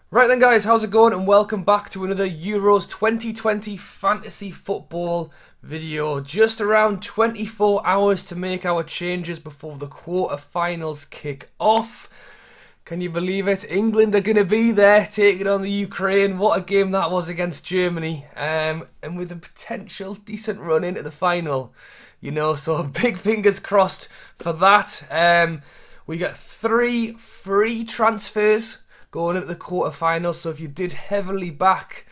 Right then guys, how's it going and welcome back to another Euros 2020 Fantasy Football video. Just around 24 hours to make our changes before the quarter-finals kick off. Can you believe it? England are going to be there taking on the Ukraine. What a game that was against Germany. And with a potential decent run into the final. You know, so big fingers crossed for that. We got 3 free transfers going into the quarterfinals. So if you did heavily back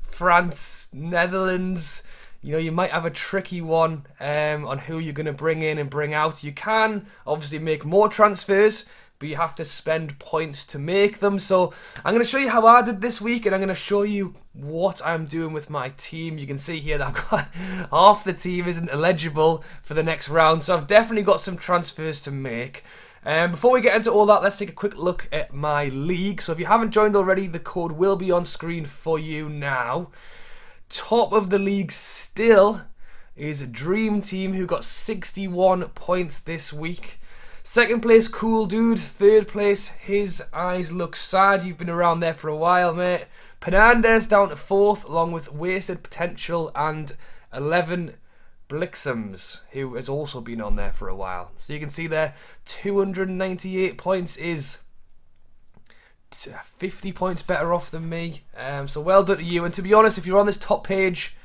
France, Netherlands, you know, you might have a tricky one on who you're going to bring in and bring out. You can obviously make more transfers, but you have to spend points to make them. So I'm going to show you how I did this week, and I'm going to show you what I'm doing with my team. You can see here that I've got half the team isn't eligible for the next round, so I've definitely got some transfers to make. Before we get into all that, let's take a quick look at my league. So if you haven't joined already, the code will be on screen for you now. Top of the league still is Dream Team, who got 61 points this week. Second place, Cool Dude. Third place, His Eyes Look Sad. You've been around there for a while, mate. Penandes down to 4th, along with Wasted Potential and 11 Blixums, who has also been on there for a while. So you can see there, 298 points is 50 points better off than me. So well done to you. And to be honest, if you're on this top page,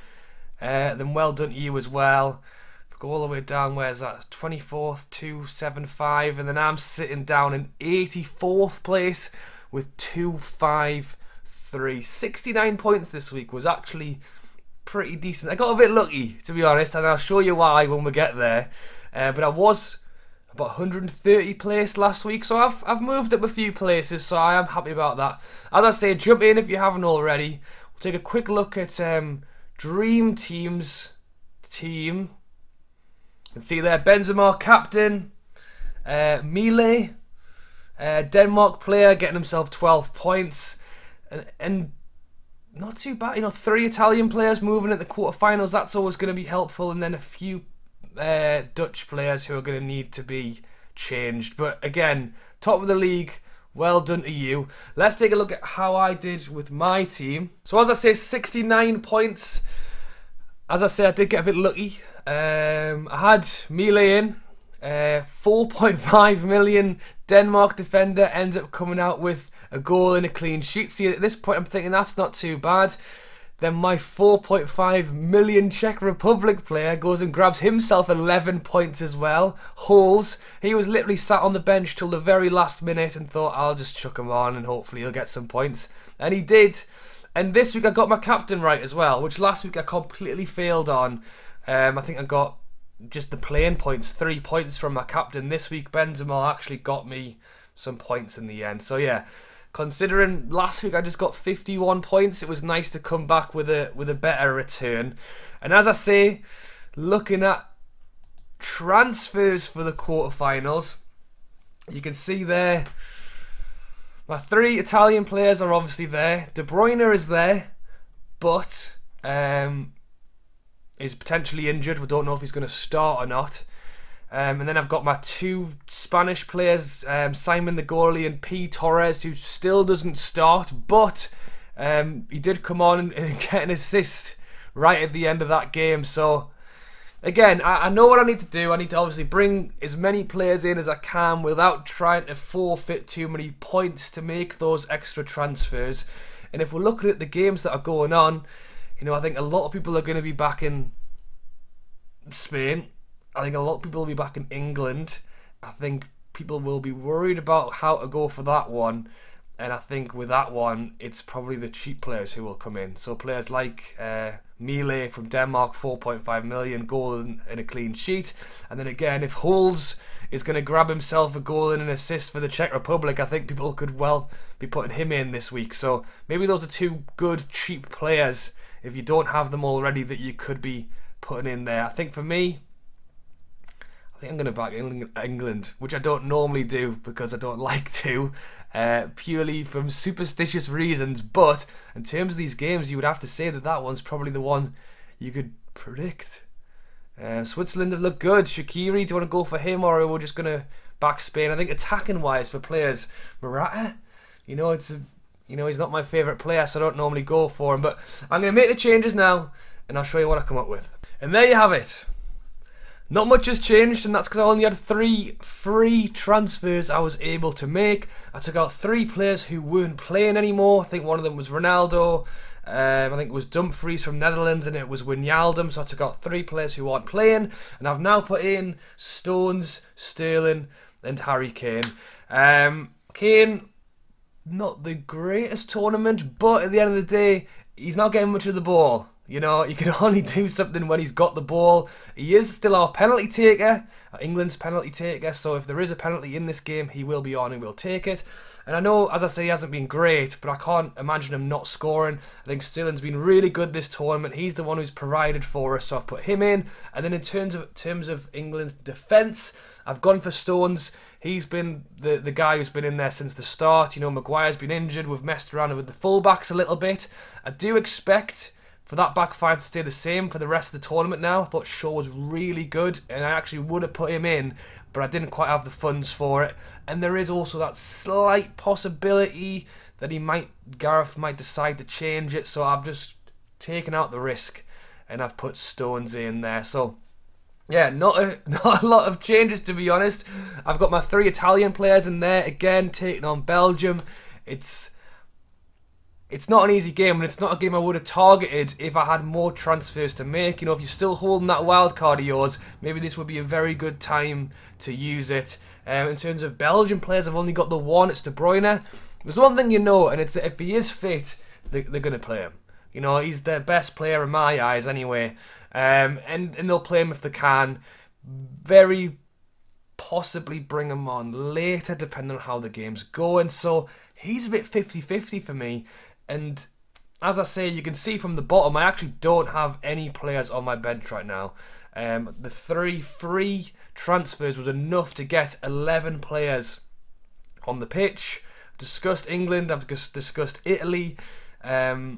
then well done to you as well. Go all the way down, where's that? 24th, 275, and then I'm sitting down in 84th place with 253. 69 points this week was actually pretty decent. I got a bit lucky, to be honest, and I'll show you why when we get there. But I was about 130 place last week, so I've moved up a few places, so I am happy about that. As I say, jump in if you haven't already. We'll take a quick look at Dream Team's team. You can see there, Benzema captain, Mile, Denmark player, getting himself 12 points, and not too bad. You know, 3 Italian players moving at the quarterfinals. That's always going to be helpful, and then a few Dutch players who are going to need to be changed. But again, top of the league. Well done to you. Let's take a look at how I did with my team. So as I say, 69 points. As I say, I did get a bit lucky. I had Mile in, 4.5 million Denmark defender, ends up coming out with a goal and a clean sheet. See, at this point I'm thinking that's not too bad. Then my 4.5 million Czech Republic player goes and grabs himself 11 points as well. Holes, he was literally sat on the bench till the very last minute and thought, I'll just chuck him on and hopefully he'll get some points. And he did. And this week I got my captain right as well, which last week I completely failed on. I think I got just the playing points, 3 points from my captain. This week Benzema actually got me some points in the end. So yeah, considering last week I just got 51 points, it was nice to come back with a better return. And as I say, looking at transfers for the quarterfinals, you can see there, my 3 Italian players are obviously there. De Bruyne is there, but is potentially injured. We don't know if he's going to start or not. And then I've got my 2 Spanish players, Simon the goalie and P. Torres, who still doesn't start, but he did come on and get an assist right at the end of that game. So again, I know what I need to do. I need to obviously bring as many players in as I can without trying to forfeit too many points to make those extra transfers. And if we're looking at the games that are going on, you know, I think a lot of people are going to be back in Spain. I think a lot of people will be back in England. I think people will be worried about how to go for that one. And I think with that one, it's probably the cheap players who will come in. So players like Mile from Denmark, 4.5 million, goal and a clean sheet. And then again, if Huls is going to grab himself a goal and an assist for the Czech Republic, I think people could well be putting him in this week. So maybe those are 2 good, cheap players, if you don't have them already, that you could be putting in there. I think for me, I think I'm going to back England, which I don't normally do because I don't like to, purely from superstitious reasons. But in terms of these games, you would have to say that that one's probably the one you could predict. Switzerland have looked good. Shaqiri, do you want to go for him, or are we just going to back Spain? I think attacking wise for players, Morata, you know, it's You know, he's not my favourite player, so I don't normally go for him. But I'm going to make the changes now, and I'll show you what I come up with. And there you have it. Not much has changed, and that's because I only had 3 free transfers I was able to make. I took out 3 players who weren't playing anymore. I think one of them was Ronaldo. I think it was Dumfries from Netherlands, and it was Wijnaldum. So I took out 3 players who aren't playing, and I've now put in Stones, Sterling, and Harry Kane. Kane, not the greatest tournament, but at the end of the day, he's not getting much of the ball. You know, you can only do something when he's got the ball. He is still our penalty taker, England's penalty taker, so if there is a penalty in this game, he will be on and will take it. And I know, as I say, he hasn't been great, but I can't imagine him not scoring. I think Sterling's been really good this tournament. He's the one who's provided for us, so I've put him in. And then in terms of England's defence, I've gone for Stones. He's been the guy who's been in there since the start. You know, Maguire's been injured. We've messed around with the fullbacks a little bit. I do expect for that back 5 to stay the same for the rest of the tournament now. I thought Shaw was really good, and I actually would have put him in, but I didn't quite have the funds for it. And there is also that slight possibility that Gareth might decide to change it, so I've just taken out the risk, and I've put Stones in there. So yeah, not a lot of changes, to be honest. I've got my 3 Italian players in there, again, taking on Belgium. It's not an easy game, and it's not a game I would have targeted if I had more transfers to make. You know, if you're still holding that wild card of yours, maybe this would be a very good time to use it. In terms of Belgian players, I've only got the one. It's De Bruyne. There's one thing you know, and it's that if he is fit, they're going to play him. You know, he's their best player in my eyes anyway. And they'll play him if they can. Very possibly bring him on later, depending on how the game's going. So he's a bit 50-50 for me. And as I say, you can see from the bottom, I actually don't have any players on my bench right now. The 3 free transfers was enough to get 11 players on the pitch. I've discussed England, I've discussed Italy. De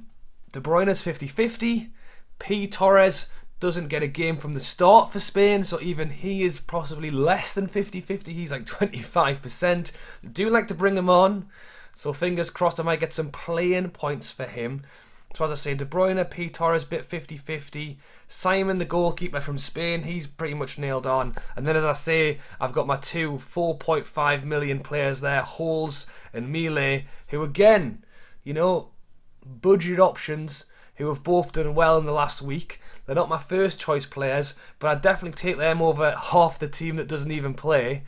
Bruyne's 50-50. P. Torres doesn't get a game from the start for Spain, so even he is possibly less than 50-50. He's like 25%. I do like to bring him on, so fingers crossed I might get some playing points for him. So as I say, De Bruyne, P. Torres, bit 50-50. Simon, the goalkeeper from Spain, he's pretty much nailed on. And then as I say, I've got my 2 4.5 million players there, Holes and Mile, who again, you know, budget options, who have both done well in the last week. They're not my first choice players, but I'd definitely take them over half the team that doesn't even play.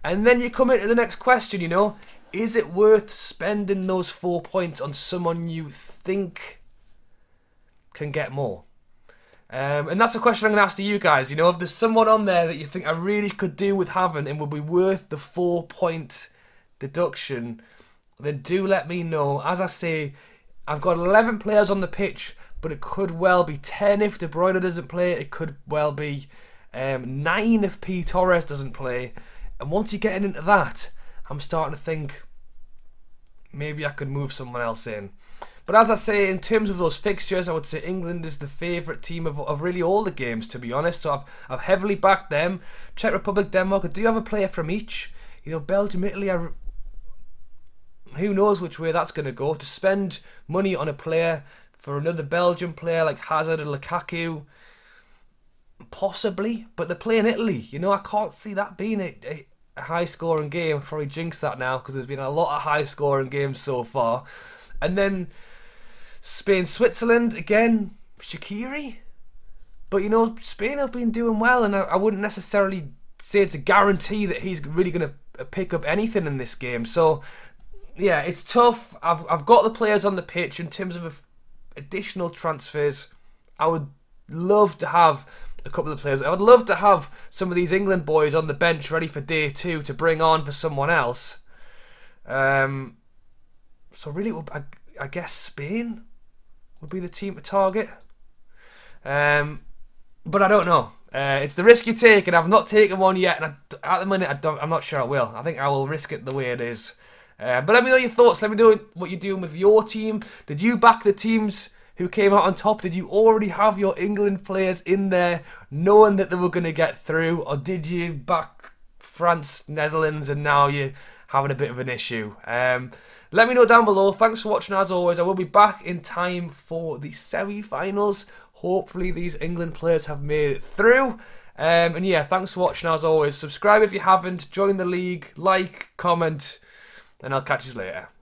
And then you come into the next question, you know, is it worth spending those 4 points on someone you think can get more? And that's a question I'm going to ask to you guys. You know, if there's someone on there that you think I really could do with having and would be worth the 4-point deduction, then do let me know. As I say, I've got 11 players on the pitch, but it could well be 10 if De Bruyne doesn't play. It could well be 9 if P. Torres doesn't play. And once you're getting into that, I'm starting to think maybe I could move someone else in. But as I say, in terms of those fixtures, I would say England is the favourite team of really all the games, to be honest. So I've heavily backed them. Czech Republic, Denmark, I do have a player from each. You know, Belgium, Italy, who knows which way that's going to go. To spend money on a player for another Belgian player like Hazard or Lukaku, possibly. But they're playing Italy. You know, I can't see that being a high-scoring game. I'll probably jinx that now because there's been a lot of high-scoring games so far. And then Spain, Switzerland, again, Shaqiri. But, you know, Spain have been doing well, and I wouldn't necessarily say it's a guarantee that he's really going to pick up anything in this game. So, yeah, it's tough. I've got the players on the pitch. In terms of additional transfers, I would love to have a couple of players. I would love to have some of these England boys on the bench ready for day 2 to bring on for someone else. So really, I guess Spain would be the team to target. But I don't know. It's the risk you take, and I've not taken one yet. And at the minute, I'm not sure I will. I think I will risk it the way it is. But let me know your thoughts. Let me know what you're doing with your team. Did you back the teams who came out on top? Did you already have your England players in there knowing that they were going to get through? Or did you back France, Netherlands, and now you're having a bit of an issue? let me know down below. Thanks for watching as always. I will be back in time for the semi-finals. Hopefully these England players have made it through. And yeah, thanks for watching as always. Subscribe if you haven't. Join the league. Like, comment. And I'll catch you later.